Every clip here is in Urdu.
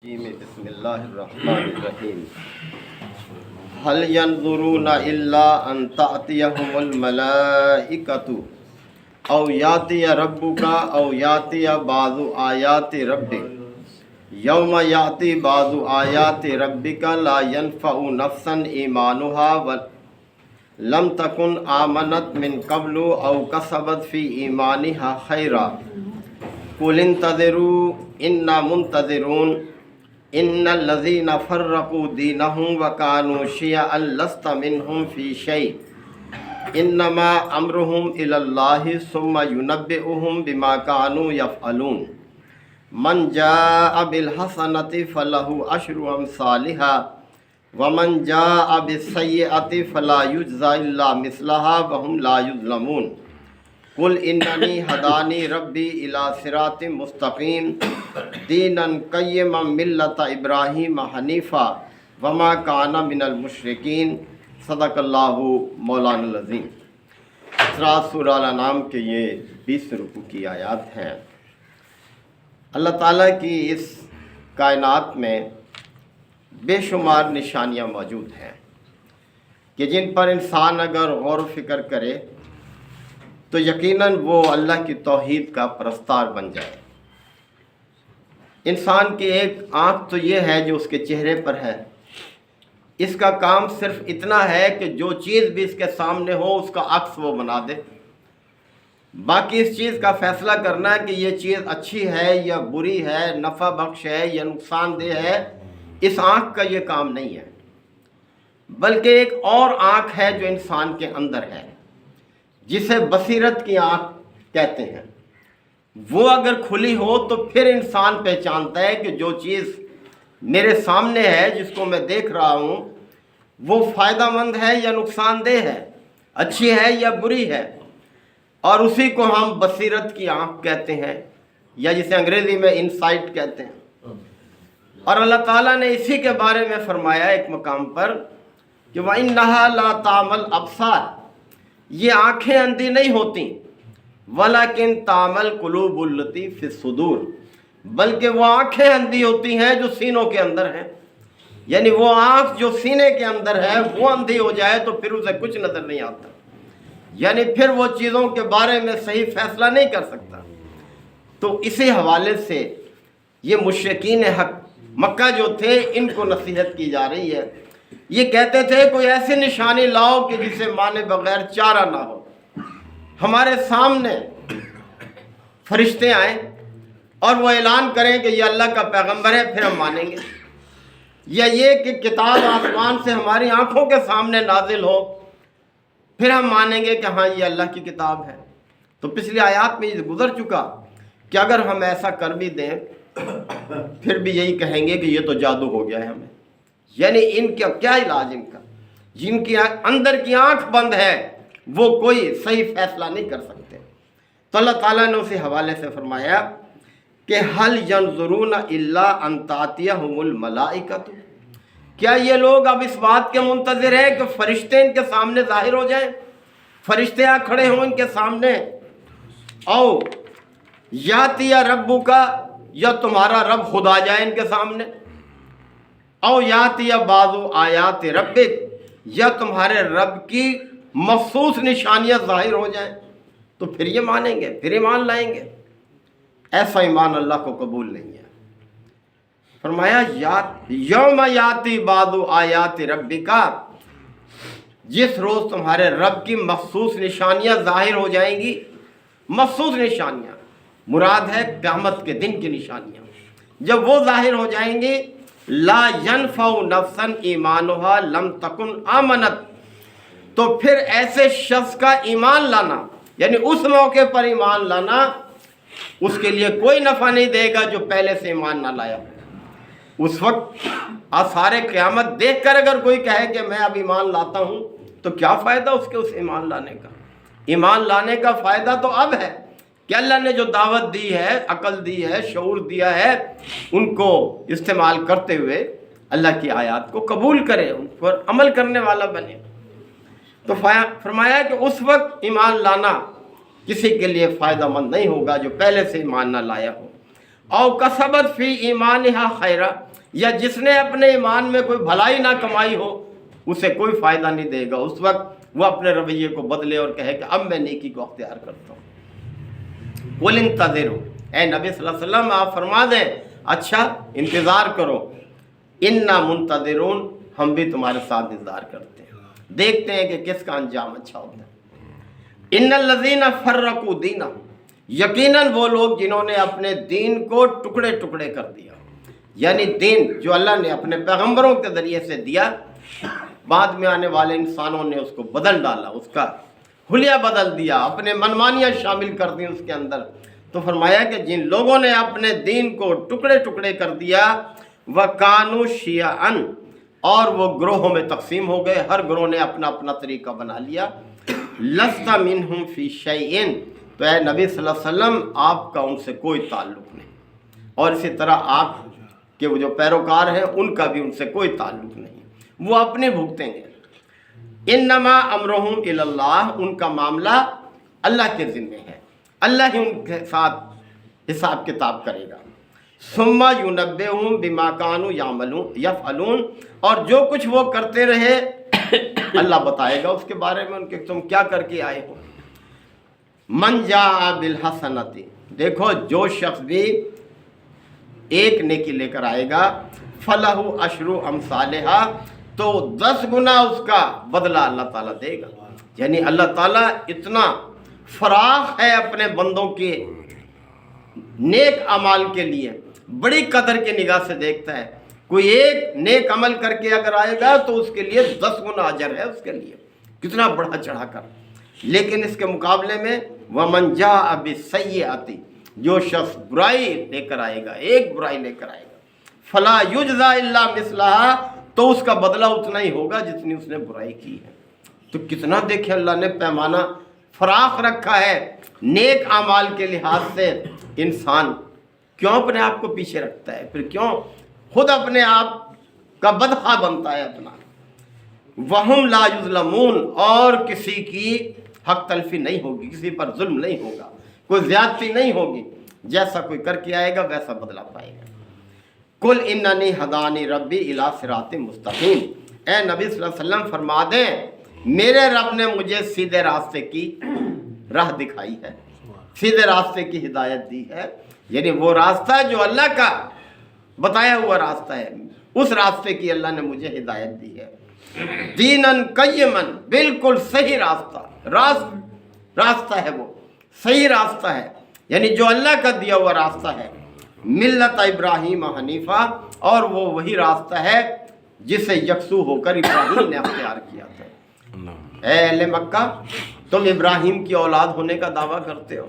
بسم اللہ الرحمن الرحیم هل ينظرون الا ان تأتيهم الملائکۃ او یاتی ربک او یاتی بعض آیات ربک یوم یاتی بعض آیات ربک لا ينفع نفسا ایمانها لم تکن آمنت من قبل او کسبت فی ایمانها خیرا قل انتظروا انا منتظرون ان الذین فرقوا دینہم وکانوا شیعا لست منہم فی شیء انما امرہم الی اللہ ثم ینبئہم بما کانوا یفعلون من جاء بالحسنۃ فلہ عشر امثالہا ومن جاء بالسیئۃ فلا یجزی الا مثلہا وہم لا یظلمون قل اننی ہدانی ربی الی صراط مستقیم دینا قیما ملت ابراہیم حنیفا وما کان من المشرکین صدق اللہ مولانا العظیم۔ سورہ الانعام کے یہ 20 رکوع کی آیات ہیں۔ اللہ تعالیٰ کی اس کائنات میں بے شمار نشانیاں موجود ہیں کہ جن پر انسان اگر غور و فکر کرے تو یقیناً وہ اللہ کی توحید کا پرستار بن جائے۔ انسان کی ایک آنکھ تو یہ ہے جو اس کے چہرے پر ہے، اس کا کام صرف اتنا ہے کہ جو چیز بھی اس کے سامنے ہو اس کا عکس وہ بنا دے، باقی اس چیز کا فیصلہ کرنا ہے کہ یہ چیز اچھی ہے یا بری ہے، نفع بخش ہے یا نقصان دہ ہے، اس آنکھ کا یہ کام نہیں ہے۔ بلکہ ایک اور آنکھ ہے جو انسان کے اندر ہے، جسے بصیرت کی آنکھ کہتے ہیں۔ وہ اگر کھلی ہو تو پھر انسان پہچانتا ہے کہ جو چیز میرے سامنے ہے، جس کو میں دیکھ رہا ہوں، وہ فائدہ مند ہے یا نقصان دہ ہے، اچھی ہے یا بری ہے، اور اسی کو ہم بصیرت کی آنکھ کہتے ہیں، یا جسے انگریزی میں انسائٹ کہتے ہیں۔ اور اللہ تعالیٰ نے اسی کے بارے میں فرمایا ایک مقام پر کہ وَإِنَّهَا لَا تَعْمَى الْأَبْصَارُ، یہ آنکھیں اندھی نہیں ہوتیں، وَلَكِن تَعْمَى الْقُلُوبُ الَّتِي فِي الصُّدُورِ، بلکہ وہ آنکھیں اندھی ہوتی ہیں جو سینوں کے اندر ہیں۔ یعنی وہ آنکھ جو سینے کے اندر ہے وہ اندھی ہو جائے تو پھر اسے کچھ نظر نہیں آتا، یعنی پھر وہ چیزوں کے بارے میں صحیح فیصلہ نہیں کر سکتا۔ تو اسی حوالے سے یہ مشرکین حق مکہ جو تھے ان کو نصیحت کی جا رہی ہے۔ یہ کہتے تھے کوئی ایسی نشانی لاؤ کہ جسے مانے بغیر چارہ نہ ہو، ہمارے سامنے فرشتے آئیں اور وہ اعلان کریں کہ یہ اللہ کا پیغمبر ہے، پھر ہم مانیں گے، یا یہ کہ کتاب آسمان سے ہماری آنکھوں کے سامنے نازل ہو، پھر ہم مانیں گے کہ ہاں یہ اللہ کی کتاب ہے۔ تو پچھلی آیات میں یہ گزر چکا کہ اگر ہم ایسا کر بھی دیں پھر بھی یہی کہیں گے کہ یہ تو جادو ہو گیا ہے ہمیں، یعنی ان کا کیا علاج، ان کا جن کی اندر کی آنکھ بند ہے وہ کوئی صحیح فیصلہ نہیں کر سکتے۔ تو اللہ تعالیٰ نے اسی حوالے سے فرمایا کہ هل ينظرون الا ان تأتيهم الملائکۃ، کیا یہ لوگ اب اس بات کے منتظر ہیں کہ فرشتے ان کے سامنے ظاہر ہو جائیں، فرشتے آ کھڑے ہوں ان کے سامنے، او یاتی ربک، یا تمہارا رب خدا جائے ان کے سامنے، او یاتی بعض آیات ربک، یا تمہارے رب کی مخصوص نشانیاں ظاہر ہو جائیں، تو پھر یہ مانیں گے، پھر ایمان لائیں گے۔ ایسا ایمان اللہ کو قبول نہیں ہے۔ فرمایا یوم یاتی بعض آیات ربک، جس روز تمہارے رب کی مخصوص نشانیاں ظاہر ہو جائیں گی۔ مخصوص نشانیاں مراد ہے قیامت کے دن کی نشانیاں، جب وہ ظاہر ہو جائیں گی، لا ينفع نفسا ایمانها لم تکن آمنت، تو پھر ایسے شخص کا ایمان لانا، یعنی اس موقع پر ایمان لانا، اس کے لیے کوئی نفع نہیں دے گا جو پہلے سے ایمان نہ لایا۔ اس وقت آثار قیامت دیکھ کر اگر کوئی کہے کہ میں اب ایمان لاتا ہوں تو کیا فائدہ اس کے اس ایمان لانے کا؟ ایمان لانے کا فائدہ تو اب ہے کہ اللہ نے جو دعوت دی ہے، عقل دی ہے، شعور دیا ہے، ان کو استعمال کرتے ہوئے اللہ کی آیات کو قبول کرے، ان پر عمل کرنے والا بنے۔ تو فرمایا کہ اس وقت ایمان لانا کسی کے لیے فائدہ مند نہیں ہوگا جو پہلے سے ایمان نہ لایا ہو۔ او کسبت فی ایمانہا خیرا، یا جس نے اپنے ایمان میں کوئی بھلائی نہ کمائی ہو اسے کوئی فائدہ نہیں دے گا۔ اس وقت وہ اپنے رویے کو بدلے اور کہے کہ اب میں نیکی کو اختیار کرتا ہوں۔ قُلْ انتظروا، اے نبی صلی اللہ علیہ وسلم آپ فرما دیں اچھا انتظار کرو، انا منتظرون، ہم بھی تمہارے ساتھ انتظار کرتے ہیں، دیکھتے ہیں کہ کس کا انجام اچھا ہوتا ہے۔ ان الذین فرقوا دینہم، یقیناً وہ لوگ جنہوں نے اپنے دین کو ٹکڑے ٹکڑے کر دیا، یعنی دین جو اللہ نے اپنے پیغمبروں کے ذریعے سے دیا، بعد میں آنے والے انسانوں نے اس کو بدل ڈالا، اس کا حلیہ بدل دیا، اپنے منمانیاں شامل کر دی اس کے اندر۔ تو فرمایا کہ جن لوگوں نے اپنے دین کو ٹکڑے ٹکڑے کر دیا، وَكَانُوا شِيَعًا، اور وہ گروہوں میں تقسیم ہو گئے، ہر گروہ نے اپنا اپنا طریقہ بنا لیا، لَسْتَ مِنْهُمْ فِي شَيْءٍ، تو اے نبی صلی اللہ علیہ وسلم آپ کا ان سے کوئی تعلق نہیں، اور اسی طرح آپ کے وہ جو پیروکار ہیں ان کا بھی ان سے کوئی تعلق نہیں، وہ اپنے بھگتیں گے۔ انما امرہم الی اللہ، ان کا معاملہ اللہ کے ذمہ ہے، اللہ ہی ان کے ساتھ حساب کتاب کرے گا۔ ثم ینبئہم بما کانوا یفعلون، اور جو کچھ وہ کرتے رہے اللہ بتائے گا اس کے بارے میں، ان کے تم کیا کر کے آئے ہو۔ من جاء بالحسنۃ، دیکھو جو شخص بھی ایک نیکی لے کر آئے گا، فلہ عشر امثالہا، تو 10 گنا اس کا بدلہ اللہ تعالیٰ دے گا۔ یعنی اللہ تعالیٰ اتنا فراخ ہے اپنے بندوں کے نیک اعمال کے لیے، بڑی قدر کی نگاہ سے دیکھتا ہے۔ کوئی ایک نیک عمل کر کے اگر آئے گا تو اس کے لیے 10 گنا اجر ہے اس کے لیے، کتنا بڑا چڑھا کر۔ لیکن اس کے مقابلے میں وَمَنْ جَاءَ بِالسَّيِّئَةِ، جو شخص برائی لے کر آئے گا، ایک برائی لے کر آئے گا، فَلَا يُجْزَى إِلَّا مِثْلَهَا، تو اس کا بدلہ اتنا ہی ہوگا جتنی اس نے برائی کی ہے۔ تو کتنا دیکھیں اللہ نے پیمانہ فراخ رکھا ہے نیک اعمال کے لحاظ سے۔ انسان کیوں اپنے آپ کو پیچھے رکھتا ہے، پھر کیوں خود اپنے آپ کا بدخواہ بنتا ہے اپنا۔ وَهُمْ لَا يُظْلَمُونَ، اور کسی کی حق تلفی نہیں ہوگی، کسی پر ظلم نہیں ہوگا، کوئی زیادتی نہیں ہوگی، جیسا کوئی کر کے آئے گا ویسا بدلہ پائے گا۔ قُلْ إِنَّنِي هَدَانِي رَبِّي إِلَىٰ صِرَاطٍ مُسْتَقِيمٍ، اے نبی صلی اللہ علیہ وسلم فرما دیں میرے رب نے مجھے سیدھے راستے کی راہ دکھائی ہے، سیدھے راستے کی ہدایت دی ہے، یعنی وہ راستہ جو اللہ کا بتایا ہوا راستہ ہے، اس راستے کی اللہ نے مجھے ہدایت دی ہے۔ دیناً قیماً، بالکل صحیح راستہ ہے، وہ صحیح راستہ ہے، یعنی جو اللہ کا دیا ہوا راستہ ہے۔ ملت ابراہیم حنیفہ، اور وہ وہی راستہ ہے جسے یکسو ہو کر ابراہیم نے اختیار کیا تھا۔ اے اہل مکہ، تم ابراہیم کی اولاد ہونے کا دعویٰ کرتے ہو،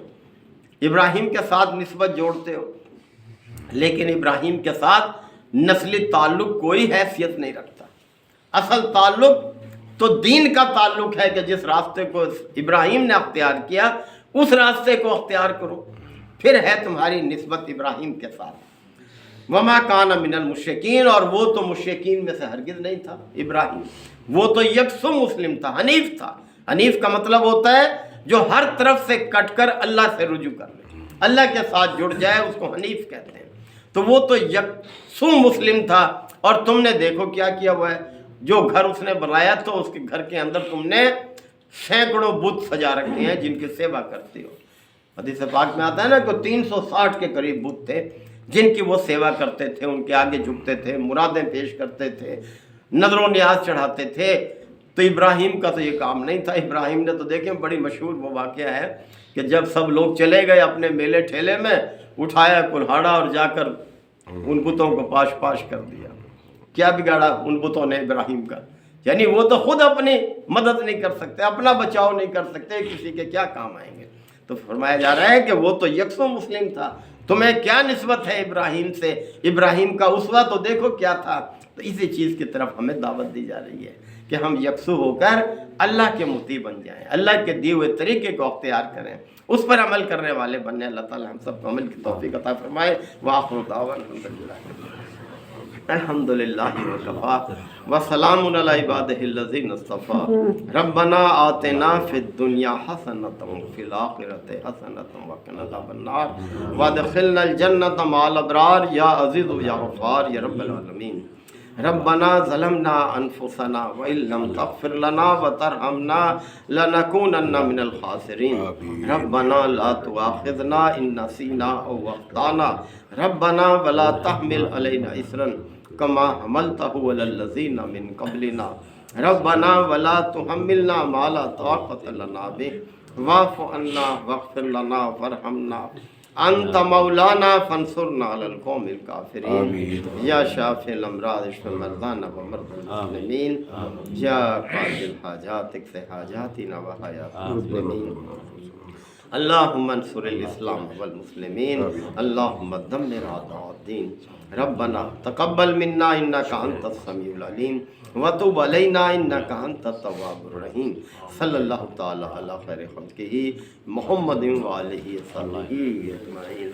ابراہیم کے ساتھ نسبت جوڑتے ہو، لیکن ابراہیم کے ساتھ نسلی تعلق کوئی حیثیت نہیں رکھتا۔ اصل تعلق تو دین کا تعلق ہے کہ جس راستے کو ابراہیم نے اختیار کیا اس راستے کو اختیار کرو، پھر ہے تمہاری نسبت ابراہیم کے ساتھ۔ وما کان من المشرکین، اور وہ تو مشرکین میں سے ہرگز نہیں تھا ابراہیم، وہ تو یکسو مسلم تھا، حنیف تھا۔ حنیف کا مطلب ہوتا ہے جو ہر طرف سے کٹ کر اللہ سے رجوع کر لے، اللہ کے ساتھ جڑ جائے، اس کو حنیف کہتے ہیں۔ تو وہ تو یکسو مسلم تھا، اور تم نے دیکھو کیا کیا ہوا ہے، جو گھر اس نے بنایا تو اس کے گھر کے اندر تم نے سینکڑوں بت سجا رکھے ہیں جن کی سیوا کرتے ہو۔ حدیث پاک میں آتا ہے نا کہ 360 کے قریب بت تھے جن کی وہ سیوا کرتے تھے، ان کے آگے جھکتے تھے، مرادیں پیش کرتے تھے، نظر و نیاز چڑھاتے تھے۔ تو ابراہیم کا تو یہ کام نہیں تھا۔ ابراہیم نے تو دیکھیں بڑی مشہور وہ واقعہ ہے کہ جب سب لوگ چلے گئے اپنے میلے ٹھیلے میں، اٹھایا کلہاڑا اور جا کر ان بتوں کو پاش پاش کر دیا۔ کیا بگاڑا ان بتوں نے ابراہیم کا؟ یعنی وہ تو خود اپنی مدد نہیں کر سکتے، اپنا بچاؤ نہیں کر سکتے، کسی کے کیا کام آئیں گے۔ تو فرمایا جا رہا ہے کہ وہ تو یکسو مسلم تھا، تمہیں کیا نسبت ہے ابراہیم سے؟ ابراہیم کا اسوہ تو دیکھو کیا تھا۔ تو اسی چیز کی طرف ہمیں دعوت دی جا رہی ہے کہ ہم یکسو ہو کر اللہ کے مطیع بن جائیں، اللہ کے دیے ہوئے طریقے کو اختیار کریں، اس پر عمل کرنے والے بننے۔ اللہ تعالی ہم سب کو عمل کی توفیق عطا فرمائے۔ وآخر دعوانا الحمدللہ۔ الحمدللہ وکفا وسلام علی عبادہ الذین اصطفیٰ ربنا آتنا فی الدنیا حسنۃ وفی الآخرۃ حسنۃ وقنا عذاب النار وادخلنا الجنۃ مع الابرار یا عزیز یا غفار یا رب العالمین ربنا ظلمنا انفسنا وان لم تغفر لنا وترحمنا لنكونن من الخاسرین ربنا لا تؤاخذنا ان نسینا او اخطانا ربنا ولا تحمل علینا اصرا كما حملته على الذين من قبلنا ربنا ولا تحملنا ما لا طاقة لنا به واعف عنا واغفر لنا وارحمنا انت مولانا فانصرنا على القوم الكافرين یا شافی الامراض اشف مرضانا ومرضى المسلمین یا قاضی الحاجات اقض حاجاتنا وحیات المسلمین اللہم انصر الاسلام والمسلمین اللہم دمر اعداء الدین ربنا تقبل منا انک انت السمیع العلیم وتب علینا انک انت التواب الرحیم صلی اللہ تعالی علی خیر خلقہ محمد و آلہ وصحبہ اجمعین.